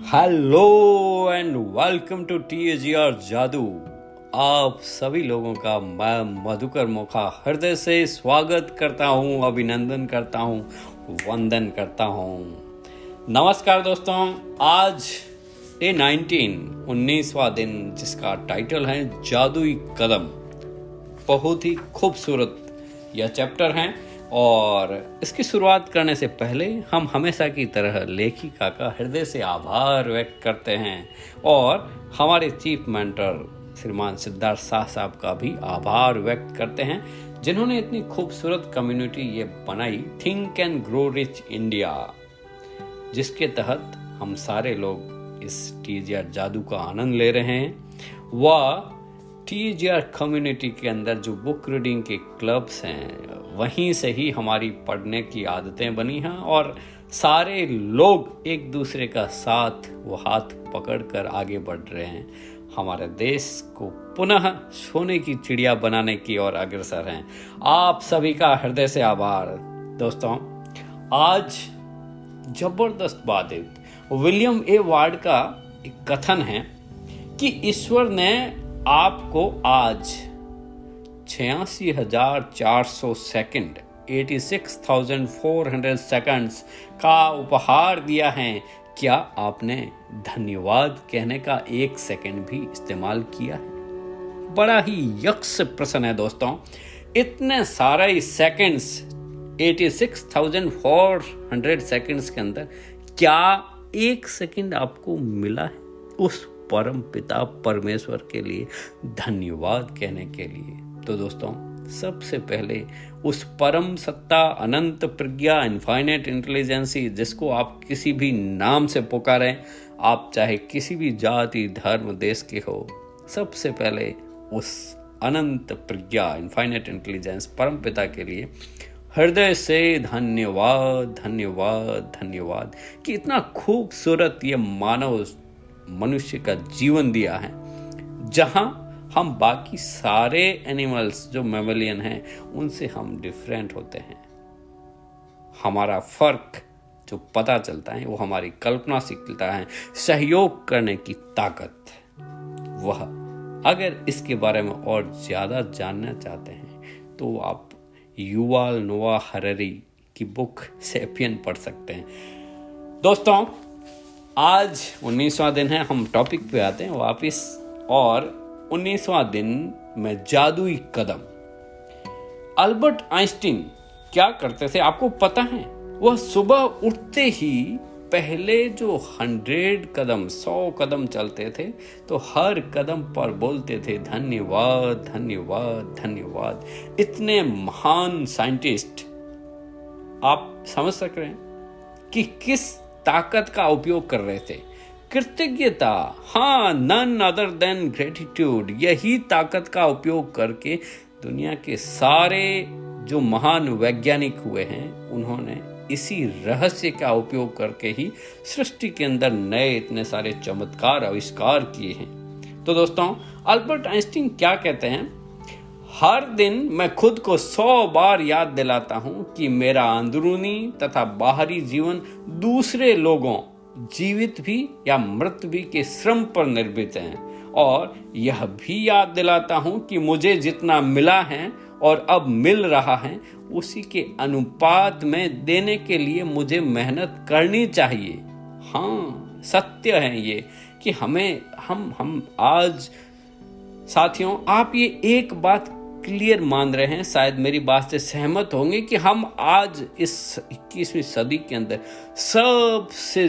Hello and welcome to TAGR जादू। आप सभी लोगों का मैं मधुकर मोखा हृदय से स्वागत करता हूं, अभिनंदन करता हूं, वंदन करता हूं। नमस्कार दोस्तों, आज डे 19वां दिन, जिसका टाइटल है जादुई कदम। बहुत ही खूबसूरत यह चैप्टर है और इसकी शुरुआत करने से पहले हम हमेशा की तरह लेखिका का हृदय से आभार व्यक्त करते हैं और हमारे चीफ मेंटर श्रीमान सिद्धार्थ शाह साहब का भी आभार व्यक्त करते हैं, जिन्होंने इतनी खूबसूरत कम्युनिटी ये बनाई, think and grow rich India, जिसके तहत हम सारे लोग इस TAGR जादू का आनंद ले रहे हैं। वह TAGR कम्युनिटी के अंदर जो बुक रीडिंग के क्लब्स हैं, वहीं से ही हमारी पढ़ने की आदतें बनी हैं और सारे लोग एक दूसरे का साथ वो हाथ पकड़कर आगे बढ़ रहे हैं, हमारे देश को पुनः सोने की चिड़िया बनाने की ओर अग्रसर हैं। आप सभी का हृदय से आभार। दोस्तों, आज जबरदस्त बात है। विलियम ए वार्ड का एक कथन है कि ईश्वर ने आपको आज 86,400 सेकंड 86,400 सेकंड्स का उपहार दिया है। क्या आपने धन्यवाद कहने का एक सेकंड भी इस्तेमाल किया है? बड़ा ही यक्ष प्रश्न है दोस्तों। इतने सारे सेकंड्स, 86,400 सेकंड्स के अंदर क्या एक सेकंड आपको मिला है उस परम पिता परमेश्वर के लिए धन्यवाद कहने के लिए? तो दोस्तों, सबसे पहले उस परम सत्ता, अनंत प्रज्ञा, इनफाइनाइट इंटेलिजेंसी, जिसको आप किसी भी नाम से पुकारें, आप चाहे किसी भी जाति, धर्म, देश के हो, सबसे पहले उस अनंत प्रज्ञा, इनफाइनाइट इंटेलिजेंस, परम पिता के लिए हृदय से धन्यवाद, धन्यवाद, धन्यवाद कि इतना खूबसूरत ये मानव मनुष्य का जीवन दिया है, जहां हम बाकी सारे एनिमल्स जो मैमलियन हैं उनसे हम डिफरेंट होते हैं। हमारा फर्क जो पता चलता है वो हमारी कल्पना से मिलता है, सहयोग करने की ताकत। वह अगर इसके बारे में और ज्यादा जानना चाहते हैं तो आप युवाल नोआ हरारी की बुक सैपियन पढ़ सकते हैं। दोस्तों, आज 19वां दिन है। हम टॉपिक पे आते हैं वापिस, और 19वां दिन में जादुई कदम। अल्बर्ट आइंस्टीन क्या करते थे आपको पता है? वह सुबह उठते ही पहले जो 100 कदम चलते थे तो हर कदम पर बोलते थे धन्यवाद, धन्यवाद, धन्यवाद। इतने महान साइंटिस्ट, आप समझ सक रहे हैं कि किस ताकत का उपयोग कर रहे थे? कृतज्ञता, हाँ, नन अदर देन ग्रेटिट्यूड। यही ताकत का उपयोग करके दुनिया के सारे जो महान वैज्ञानिक हुए हैं, उन्होंने इसी रहस्य का उपयोग करके ही सृष्टि के अंदर नए इतने सारे चमत्कार आविष्कार किए हैं। तो दोस्तों, अल्बर्ट आइंस्टीन क्या कहते हैं? हर दिन मैं खुद को 100 बार याद दिलाता हूं कि मेरा अंदरूनी तथा बाहरी जीवन दूसरे लोगों, जीवित भी या मृत भी, के श्रम पर निर्मित है, और यह भी याद दिलाता हूं कि मुझे जितना मिला है और अब मिल रहा है उसी के अनुपात में देने के लिए मुझे मेहनत करनी चाहिए। हाँ, सत्य है ये कि हम आज, साथियों, आप ये एक बात क्लियर मान रहे हैं, शायद मेरी बात से सहमत होंगे कि हम आज इस 21वीं सदी के अंदर सबसे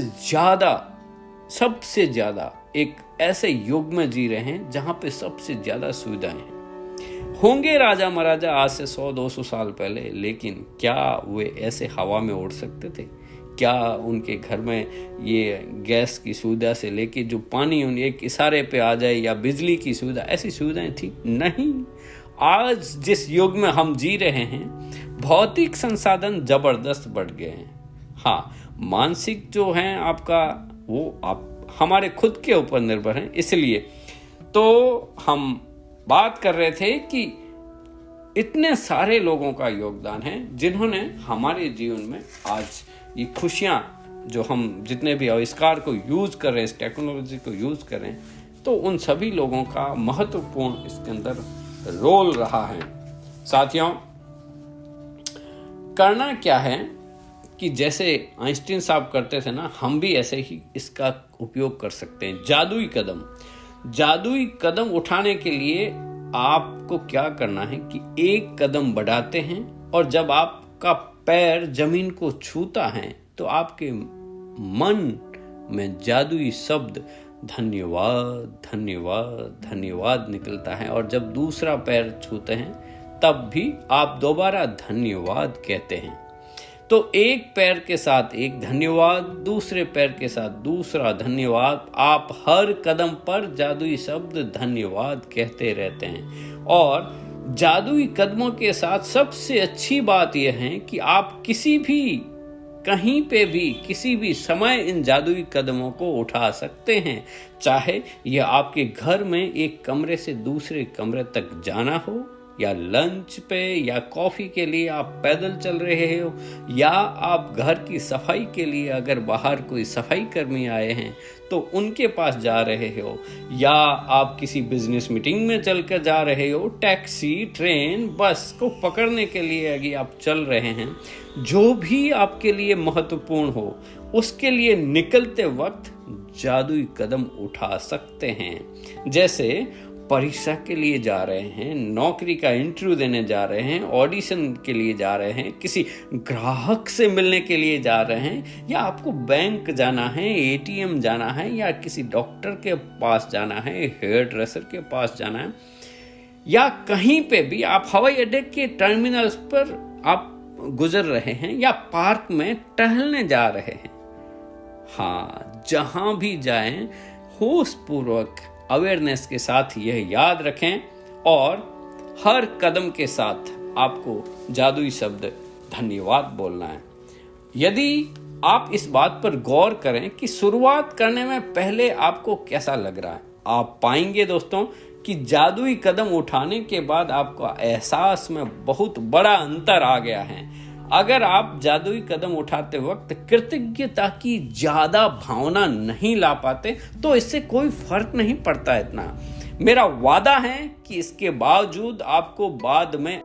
ज्यादा एक ऐसे युग में जी रहे हैं जहां पे सबसे ज्यादा सुविधाएं हैं। होंगे राजा महाराजा आज से 100-200 साल पहले, लेकिन क्या वे ऐसे हवा में उड़ सकते थे? क्या उनके घर में ये गैस की सुविधा से लेके जो पानी उन एक इशारे पे आ जाए, या बिजली की सुविधा, ऐसी सुविधाएं थी? नहीं। आज जिस युग में हम जी रहे हैं, भौतिक संसाधन जबरदस्त बढ़ गए हैं। हाँ, मानसिक जो है आपका, वो आप हमारे खुद के ऊपर निर्भर हैं। इसलिए तो हम बात कर रहे थे कि इतने सारे लोगों का योगदान है जिन्होंने हमारे जीवन में आज ये खुशियां जो हम जितने भी आविष्कार को यूज़ कर रहे हैं, इस टेक्नोलॉजी को यूज़ करें, तो उन सभी लोगों का महत्वपूर्ण इसके अंदर रोल रहा है। साथियों, करना क्या है कि जैसे आइंस्टीन साहब करते थे ना, हम भी ऐसे ही इसका उपयोग कर सकते हैं। जादुई कदम उठाने के लिए आपको क्या करना है कि एक कदम बढ़ाते हैं, और जब आपका पैर जमीन को छूता है तो आपके मन में जादुई शब्द धन्यवाद धन्यवाद धन्यवाद निकलता है, और जब दूसरा पैर छूते हैं तब भी आप दोबारा धन्यवाद कहते हैं। तो एक पैर के साथ एक धन्यवाद, दूसरे पैर के साथ दूसरा धन्यवाद, आप हर कदम पर जादुई शब्द धन्यवाद कहते रहते हैं। और जादुई कदमों के साथ सबसे अच्छी बात यह है कि आप किसी भी, कहीं पे भी, किसी भी समय इन जादुई कदमों को उठा सकते हैं। चाहे यह आपके घर में एक कमरे से दूसरे कमरे तक जाना हो, या लंच पे या कॉफी के लिए आप पैदल चल रहे हो, या आप घर की सफाई के लिए अगर बाहर कोई सफाई कर्मी आए हैं तो उनके पास जा रहे हो, या आप किसी बिजनेस मीटिंग में चलकर जा रहे हो, टैक्सी, ट्रेन, बस को पकड़ने के लिए अगर आप चल रहे हैं, जो भी आपके लिए महत्वपूर्ण हो उसके लिए निकलते वक्त जादुई कदम उठा सकते हैं। जैसे परीक्षा के लिए जा रहे हैं, नौकरी का इंटरव्यू देने जा रहे हैं, ऑडिशन के लिए जा रहे हैं, किसी ग्राहक से मिलने के लिए जा रहे हैं, या आपको बैंक जाना है, एटीएम जाना है, या किसी डॉक्टर के पास जाना है, हेयर ड्रेसर के पास जाना है, या कहीं पे भी आप हवाई अड्डे के टर्मिनल्स पर आप गुजर रहे हैं, या पार्क में टहलने जा रहे हैं। हाँ, जहां भी जाएं होशपूर्वक अवेयरनेस के साथ यह याद रखें, और हर कदम के साथ आपको जादुई शब्द धन्यवाद बोलना है। यदि आप इस बात पर गौर करें कि शुरुआत करने में पहले आपको कैसा लग रहा है, आप पाएंगे दोस्तों कि जादुई कदम उठाने के बाद आपका एहसास में बहुत बड़ा अंतर आ गया है। अगर आप जादुई कदम उठाते वक्त कृतज्ञता की ज्यादा भावना नहीं ला पाते तो इससे कोई फर्क नहीं पड़ता इतना। मेरा वादा है कि इसके बावजूद आपको बाद में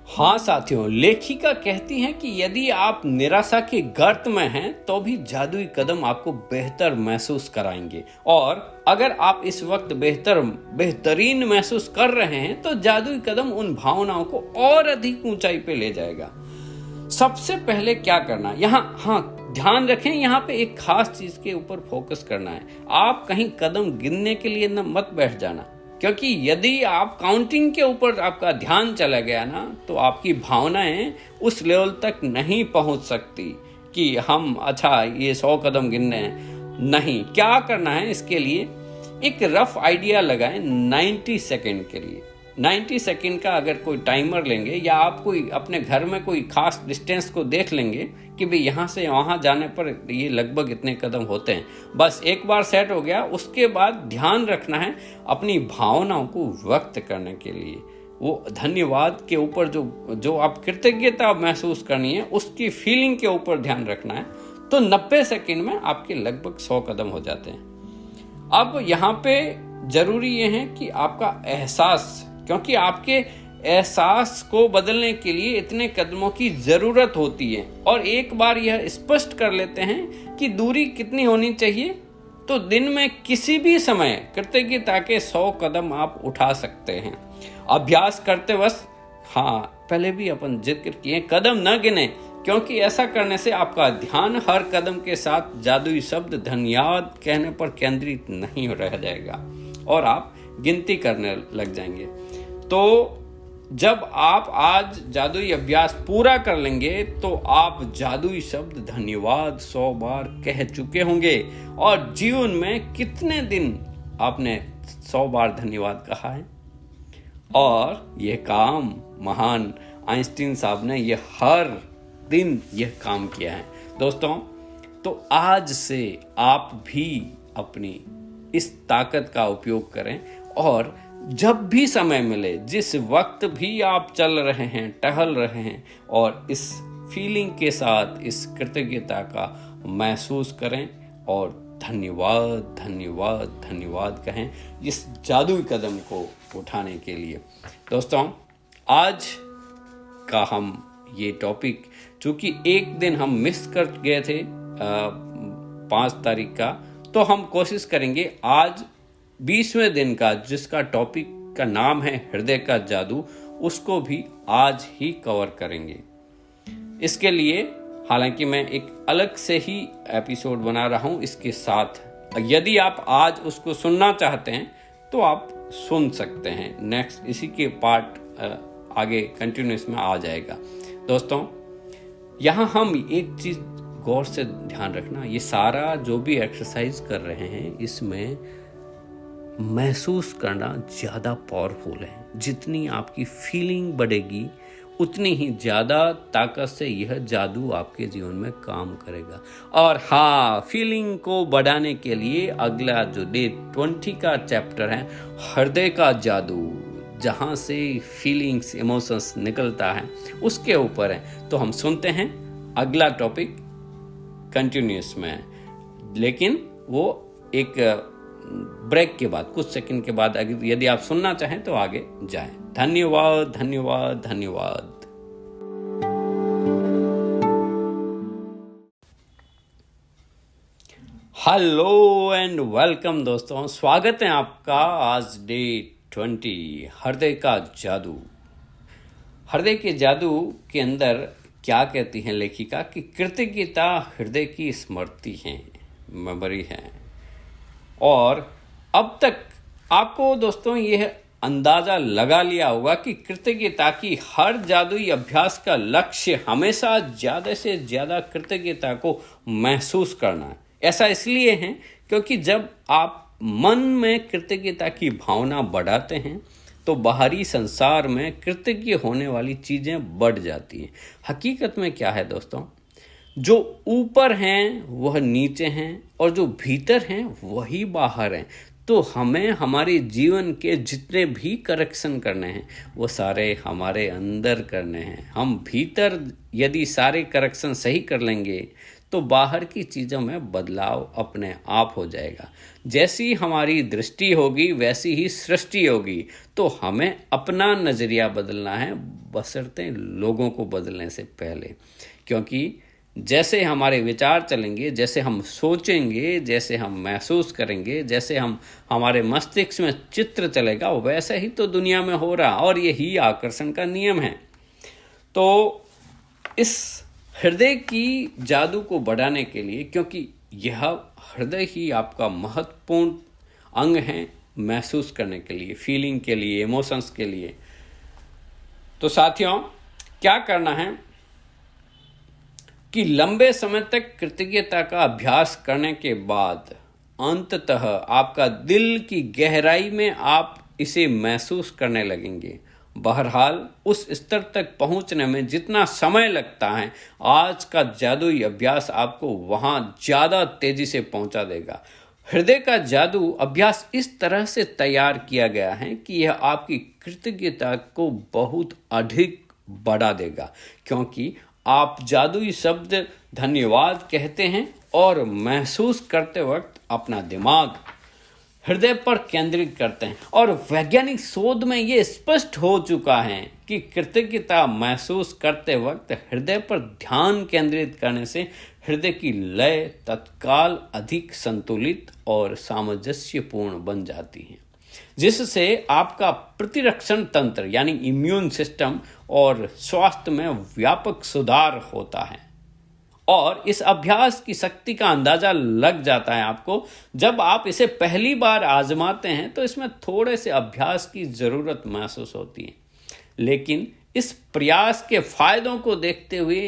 हाँ साथियों, लेखिका कहती हैं कि यदि आप निराशा के गर्त में हैं तो भी जादुई कदम आपको बेहतर महसूस कराएंगे, और अगर आप इस वक्त बेहतरीन महसूस कर रहे हैं तो जादुई कदम उन भावनाओं को और अधिक ऊंचाई पे ले जाएगा। सबसे पहले क्या करना, ध्यान रखें, यहाँ पे एक खास चीज के ऊपर फोकस करना है। आप कहीं कदम गिनने के लिए मत बैठ जाना, क्योंकि यदि आप काउंटिंग के ऊपर आपका ध्यान चला गया ना तो आपकी भावनाएं उस लेवल तक नहीं पहुंच सकती कि हम ये 100 कदम गिनने हैं। नहीं, क्या करना है, इसके लिए एक रफ आइडिया लगाएं 90 सेकेंड के लिए। 90 सेकेंड का अगर कोई टाइमर लेंगे, या आप कोई अपने घर में कोई खास डिस्टेंस को देख लेंगे कि भाई यहाँ से वहाँ जाने पर ये लगभग इतने कदम होते हैं, बस एक बार सेट हो गया। उसके बाद ध्यान रखना है अपनी भावनाओं को व्यक्त करने के लिए, वो धन्यवाद के ऊपर जो आप कृतज्ञता महसूस करनी है उसकी फीलिंग के ऊपर ध्यान रखना है। तो 90 सेकेंड में आपके लगभग 100 कदम हो जाते हैं। अब यहाँ पे जरूरी ये है कि आपका एहसास, क्योंकि आपके एहसास को बदलने के लिए इतने कदमों की जरूरत होती है, और एक बार यह स्पष्ट कर लेते हैं कि दूरी कितनी होनी चाहिए तो दिन में किसी भी समय कृतज्ञता के 100 कदम आप उठा सकते हैं। अभ्यास करते वक्त पहले भी अपन जिक्र किए, कदम न गिने, क्योंकि ऐसा करने से आपका ध्यान हर कदम के साथ जादुई शब्द धन्यवाद कहने पर केंद्रित नहीं रह जाएगा और आप गिनती करने लग जाएंगे। तो जब आप आज जादुई अभ्यास पूरा कर लेंगे तो आप जादुई शब्द धन्यवाद 100 बार कह चुके होंगे, और जीवन में कितने दिन आपने 100 बार धन्यवाद कहा है। और यह काम महान आइंस्टीन साहब ने यह हर दिन यह काम किया है दोस्तों। तो आज से आप भी अपनी इस ताकत का उपयोग करें और जब भी समय मिले, जिस वक्त भी आप चल रहे हैं, टहल रहे हैं, और इस फीलिंग के साथ इस कृतज्ञता का महसूस करें और धन्यवाद धन्यवाद धन्यवाद कहें इस जादुई कदम को उठाने के लिए। दोस्तों, आज का हम ये टॉपिक, चूँकि एक दिन हम मिस कर गए थे 5 तारीख का, तो हम कोशिश करेंगे आज 20वें दिन का, जिसका टॉपिक का नाम है हृदय का जादू, उसको भी आज ही कवर करेंगे। इसके लिए हालांकि मैं एक अलग से ही एपिसोड बना रहा हूं इसके साथ, यदि आप आज उसको सुनना चाहते हैं तो आप सुन सकते हैं। नेक्स्ट इसी के पार्ट आगे कंटिन्यूस में आ जाएगा। दोस्तों, यहाँ हम एक चीज गौर से ध्यान रखना, ये सारा जो भी एक्सरसाइज कर रहे हैं इसमें महसूस करना ज़्यादा पावरफुल है। जितनी आपकी फीलिंग बढ़ेगी उतनी ही ज़्यादा ताकत से यह जादू आपके जीवन में काम करेगा। और हाँ, फीलिंग को बढ़ाने के लिए अगला जो डे 20 का चैप्टर है, हृदय का जादू, जहाँ से फीलिंग्स इमोशंस निकलता है, उसके ऊपर है। तो हम सुनते हैं अगला टॉपिक कंटिन्यूस में, लेकिन वो एक ब्रेक के बाद, कुछ सेकंड के बाद, यदि आप सुनना चाहें तो आगे जाएं। धन्यवाद धन्यवाद धन्यवाद। हेलो एंड वेलकम दोस्तों, स्वागत है आपका आज डे 20 हृदय का जादू। हृदय के जादू के अंदर क्या कहती हैं लेखिका कि कृतज्ञता हृदय की स्मृति है, मेमोरी है। और अब तक आपको दोस्तों यह अंदाजा लगा लिया होगा कि कृतज्ञता की हर जादुई अभ्यास का लक्ष्य हमेशा ज़्यादा से ज़्यादा कृतज्ञता को महसूस करना है। ऐसा इसलिए है क्योंकि जब आप मन में कृतज्ञता की भावना बढ़ाते हैं तो बाहरी संसार में कृतज्ञ होने वाली चीज़ें बढ़ जाती हैं। हकीकत में क्या है दोस्तों, जो ऊपर हैं वह नीचे हैं और जो भीतर हैं वही बाहर हैं। तो हमें हमारे जीवन के जितने भी करेक्शन करने हैं वो सारे हमारे अंदर करने हैं। हम भीतर यदि सारे करेक्शन सही कर लेंगे तो बाहर की चीज़ों में बदलाव अपने आप हो जाएगा। जैसी हमारी दृष्टि होगी वैसी ही सृष्टि होगी। तो हमें अपना नज़रिया बदलना है, बशर्ते लोगों को बदलने से पहले। क्योंकि जैसे हमारे विचार चलेंगे, जैसे हम सोचेंगे, जैसे हम महसूस करेंगे, जैसे हम हमारे मस्तिष्क में चित्र चलेगा, वैसे ही तो दुनिया में हो रहा। और यही आकर्षण का नियम है। तो इस हृदय की जादू को बढ़ाने के लिए, क्योंकि यह हृदय ही आपका महत्वपूर्ण अंग है महसूस करने के लिए, फीलिंग के लिए, इमोशंस के लिए, तो साथियों क्या करना है कि लंबे समय तक कृतज्ञता का अभ्यास करने के बाद अंततः आपका दिल की गहराई में आप इसे महसूस करने लगेंगे। बहरहाल उस स्तर तक पहुंचने में जितना समय लगता है, आज का जादुई अभ्यास आपको वहां ज़्यादा तेजी से पहुंचा देगा। हृदय का जादू अभ्यास इस तरह से तैयार किया गया है कि यह आपकी कृतज्ञता को बहुत अधिक बढ़ा देगा, क्योंकि आप जादुई शब्द धन्यवाद कहते हैं और महसूस करते वक्त अपना दिमाग हृदय पर केंद्रित करते हैं। और वैज्ञानिक शोध में ये स्पष्ट हो चुका है कि कृतज्ञता महसूस करते वक्त हृदय पर ध्यान केंद्रित करने से हृदय की लय तत्काल अधिक संतुलित और सामंजस्यपूर्ण बन जाती है, जिससे आपका प्रतिरक्षण तंत्र यानी इम्यून सिस्टम और स्वास्थ्य में व्यापक सुधार होता है। और इस अभ्यास की शक्ति का अंदाजा लग जाता है आपको जब आप इसे पहली बार आजमाते हैं। तो इसमें थोड़े से अभ्यास की ज़रूरत महसूस होती है, लेकिन इस प्रयास के फायदों को देखते हुए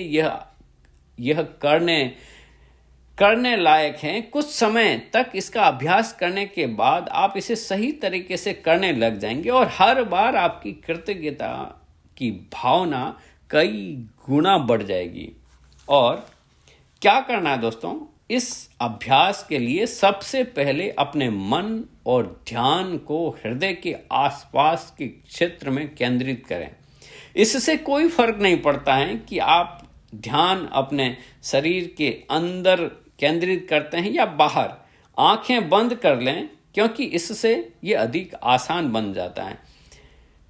यह करने लायक है। कुछ समय तक इसका अभ्यास करने के बाद आप इसे सही तरीके से करने लग जाएंगे और हर बार आपकी कृतज्ञता की भावना कई गुना बढ़ जाएगी। और क्या करना है दोस्तों, इस अभ्यास के लिए सबसे पहले अपने मन और ध्यान को हृदय के आसपास के क्षेत्र में केंद्रित करें। इससे कोई फर्क नहीं पड़ता है कि आप ध्यान अपने शरीर के अंदर केंद्रित करते हैं या बाहर। आंखें बंद कर लें, क्योंकि इससे ये अधिक आसान बन जाता है,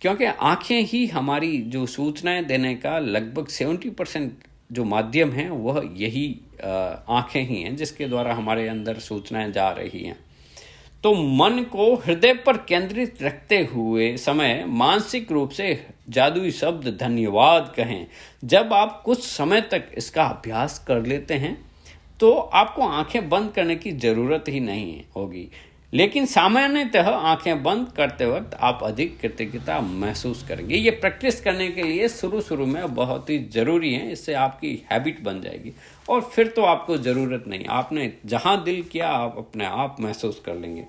क्योंकि आंखें ही हमारी जो सूचनाएं देने का लगभग 70% जो माध्यम है वह यही आंखें ही हैं, जिसके द्वारा हमारे अंदर सूचनाएं जा रही हैं। तो मन को हृदय पर केंद्रित रखते हुए समय मानसिक रूप से जादुई शब्द धन्यवाद कहें। जब आप कुछ समय तक इसका अभ्यास कर लेते हैं तो आपको आंखें बंद करने की ज़रूरत ही नहीं होगी, लेकिन सामान्यतः आंखें बंद करते वक्त आप अधिक कृतज्ञता महसूस करेंगे। ये प्रैक्टिस करने के लिए शुरू में बहुत ही ज़रूरी है, इससे आपकी हैबिट बन जाएगी और फिर तो आपको ज़रूरत नहीं, आपने जहाँ दिल किया आप अपने आप महसूस कर लेंगे।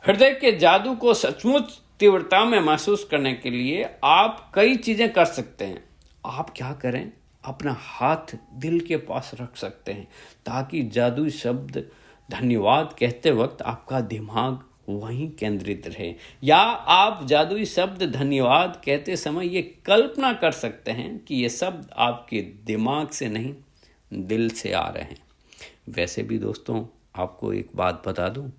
हृदय के जादू को सचमुच तीव्रता में महसूस करने के लिए आप कई चीज़ें कर सकते हैं। आप क्या करें, अपना हाथ दिल के पास रख सकते हैं ताकि जादुई शब्द धन्यवाद कहते वक्त आपका दिमाग वहीं केंद्रित रहे। या आप जादुई शब्द धन्यवाद कहते समय ये कल्पना कर सकते हैं कि ये शब्द आपके दिमाग से नहीं दिल से आ रहे हैं। वैसे भी दोस्तों, आपको एक बात बता दूं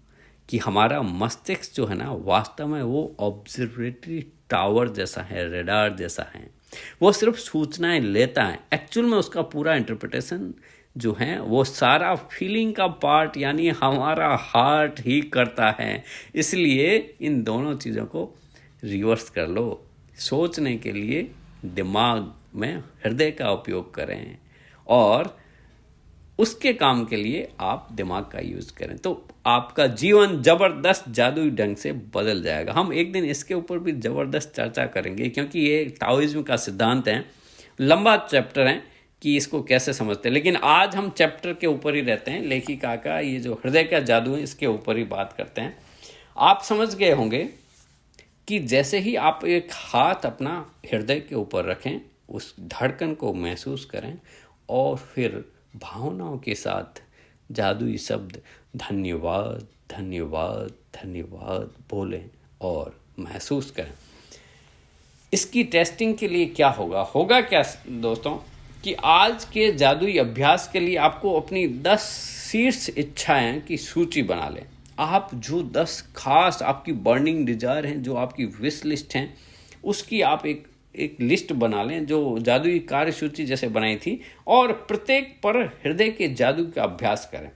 कि हमारा मस्तिष्क जो है ना, वास्तव में वो ऑब्जर्वेटरी टावर जैसा है, रडार जैसा है। वो सिर्फ सूचनाएं लेता है, एक्चुअल में उसका पूरा इंटरप्रिटेशन जो है वो सारा फीलिंग का पार्ट यानी हमारा हार्ट ही करता है। इसलिए इन दोनों चीज़ों को रिवर्स कर लो। सोचने के लिए दिमाग में हृदय का उपयोग करें और उसके काम के लिए आप दिमाग का यूज़ करें, तो आपका जीवन ज़बरदस्त जादुई ढंग से बदल जाएगा। हम एक दिन इसके ऊपर भी ज़बरदस्त चर्चा करेंगे, क्योंकि ये ताओइज्म का सिद्धांत है, लंबा चैप्टर है कि इसको कैसे समझते हैं, लेकिन आज हम चैप्टर के ऊपर ही रहते हैं। लेखिका का ये जो हृदय का जादू है इसके ऊपर ही बात करते हैं। आप समझ गए होंगे कि जैसे ही आप एक हाथ अपना हृदय के ऊपर रखें, उस धड़कन को महसूस करें और फिर भावनाओं के साथ जादुई शब्द धन्यवाद धन्यवाद धन्यवाद बोलें और महसूस करें। इसकी टेस्टिंग के लिए क्या होगा क्या दोस्तों, कि आज के जादुई अभ्यास के लिए आपको अपनी 10 शीर्ष इच्छाएं की सूची बना लें। आप जो 10 खास आपकी बर्निंग डिजायर हैं, जो आपकी विश लिस्ट हैं, उसकी आप एक लिस्ट बना लें, जो जादुई कार्य सूची जैसे बनाई थी, और प्रत्येक पर हृदय के जादू का अभ्यास करें।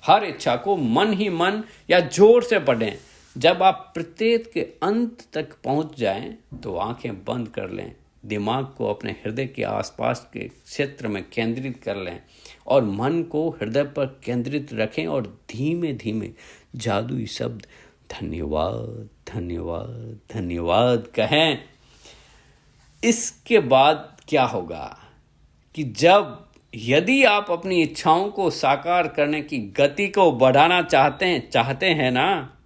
हर इच्छा को मन ही मन या जोर से पढ़ें। जब आप प्रत्येक के अंत तक पहुंच जाएं तो आंखें बंद कर लें, दिमाग को अपने हृदय के आसपास के क्षेत्र में केंद्रित कर लें और मन को हृदय पर केंद्रित रखें और धीमे धीमे जादुई शब्द धन्यवाद धन्यवाद धन्यवाद कहें। इसके बाद क्या होगा कि यदि आप अपनी इच्छाओं को साकार करने की गति को बढ़ाना चाहते हैं ना,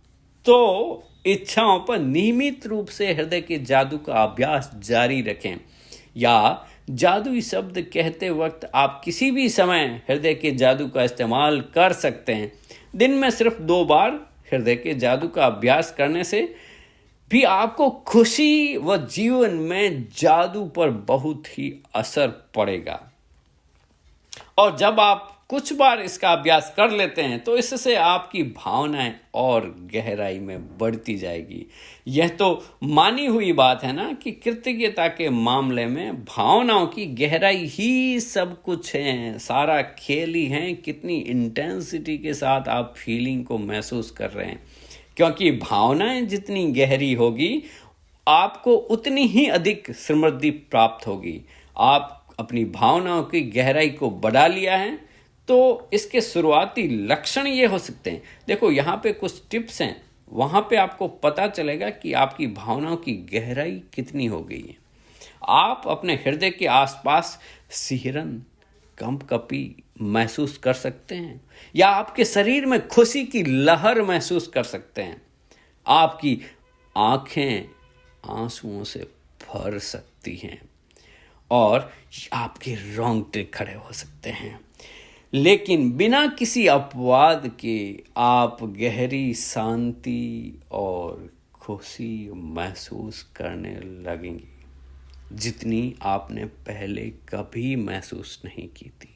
तो इच्छाओं पर नियमित रूप से हृदय के जादू का अभ्यास जारी रखें। या जादुई शब्द कहते वक्त आप किसी भी समय हृदय के जादू का इस्तेमाल कर सकते हैं। दिन में सिर्फ 2 बार हृदय के जादू का अभ्यास करने से भी आपको खुशी व जीवन में जादू पर बहुत ही असर पड़ेगा। और जब आप कुछ बार इसका अभ्यास कर लेते हैं तो इससे आपकी भावनाएं और गहराई में बढ़ती जाएगी। यह तो मानी हुई बात है ना कि कृतज्ञता के मामले में भावनाओं की गहराई ही सब कुछ है, सारा खेल ही है। कितनी इंटेंसिटी के साथ आप फीलिंग को महसूस कर रहे हैं, क्योंकि भावनाएं जितनी गहरी होगी आपको उतनी ही अधिक समृद्धि प्राप्त होगी। आप अपनी भावनाओं की गहराई को बढ़ा लिया है तो इसके शुरुआती लक्षण ये हो सकते हैं। देखो यहाँ पे कुछ टिप्स हैं, वहाँ पे आपको पता चलेगा कि आपकी भावनाओं की गहराई कितनी हो गई है। आप अपने हृदय के आसपास सिहरन, कंपकपी महसूस कर सकते हैं, या आपके शरीर में खुशी की लहर महसूस कर सकते हैं। आपकी आंखें आंसुओं से भर सकती हैं और आपके रोंगटे खड़े हो सकते हैं। लेकिन बिना किसी अपवाद के आप गहरी शांति और खुशी महसूस करने लगेंगे, जितनी आपने पहले कभी महसूस नहीं की थी।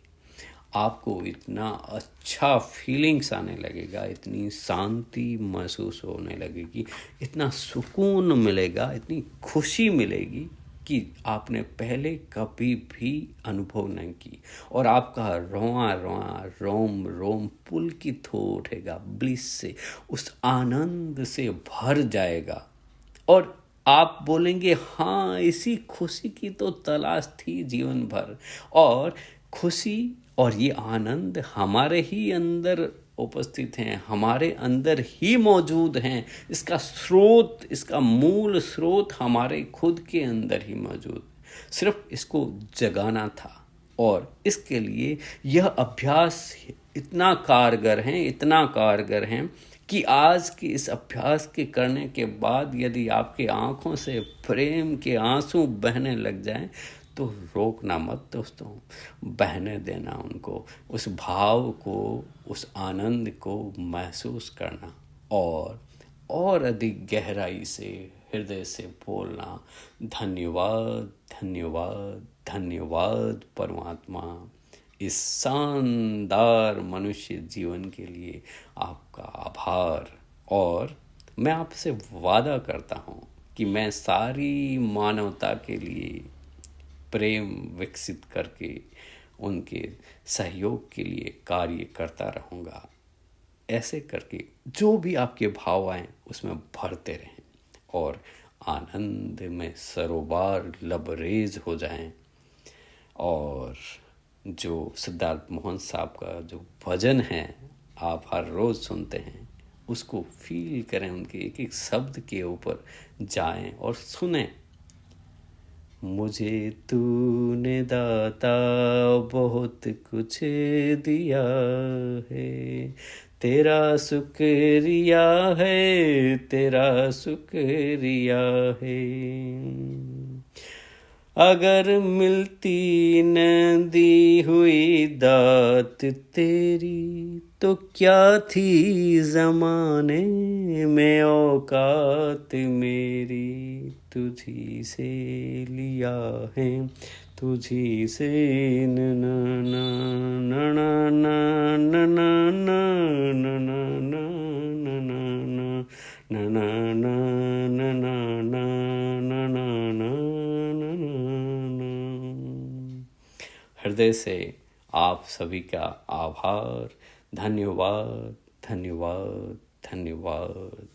आपको इतना अच्छा फीलिंग्स आने लगेगा, इतनी शांति महसूस होने लगेगी, इतना सुकून मिलेगा, इतनी खुशी मिलेगी कि आपने पहले कभी भी अनुभव नहीं की। और आपका रोआ रोआ रोम रोम पुलकित हो उठेगा, ब्लिस से, उस आनंद से भर जाएगा। और आप बोलेंगे हाँ, इसी खुशी की तो तलाश थी जीवन भर। और खुशी और ये आनंद हमारे ही अंदर उपस्थित हैं, हमारे अंदर ही मौजूद हैं। इसका स्रोत, इसका मूल स्रोत हमारे खुद के अंदर ही मौजूद, सिर्फ इसको जगाना था। और इसके लिए यह अभ्यास इतना कारगर है, इतना कारगर है कि आज के इस अभ्यास के करने के बाद यदि आपके आंखों से प्रेम के आंसू बहने लग जाएं तो रोकना मत दोस्तों, बहने देना उनको, उस भाव को, उस आनंद को महसूस करना और अधिक गहराई से, हृदय से बोलना, धन्यवाद धन्यवाद धन्यवाद परमात्मा, इस शानदार मनुष्य जीवन के लिए आपका आभार। और मैं आपसे वादा करता हूँ कि मैं सारी मानवता के लिए प्रेम विकसित करके उनके सहयोग के लिए कार्य करता रहूँगा। ऐसे करके जो भी आपके भाव आएँ उसमें भरते रहें और आनंद में सरोवर लबरेज हो जाएं। और जो सिद्धार्थ मोहन साहब का जो भजन है आप हर रोज़ सुनते हैं, उसको फील करें, उनके एक एक शब्द के ऊपर जाएं और सुनें। मुझे तूने दाता बहुत कुछ दिया है, तेरा शुक्रिया है, तेरा शुक्रिया है। अगर मिलती न दी हुई दात तेरी तो क्या थी ज़माने में औकात मेरी, तुझी से लिया है, तुझी से न न न न न न न न न न न न। हृदय से आप सभी का आभार, धन्यवाद धन्यवाद धन्यवाद।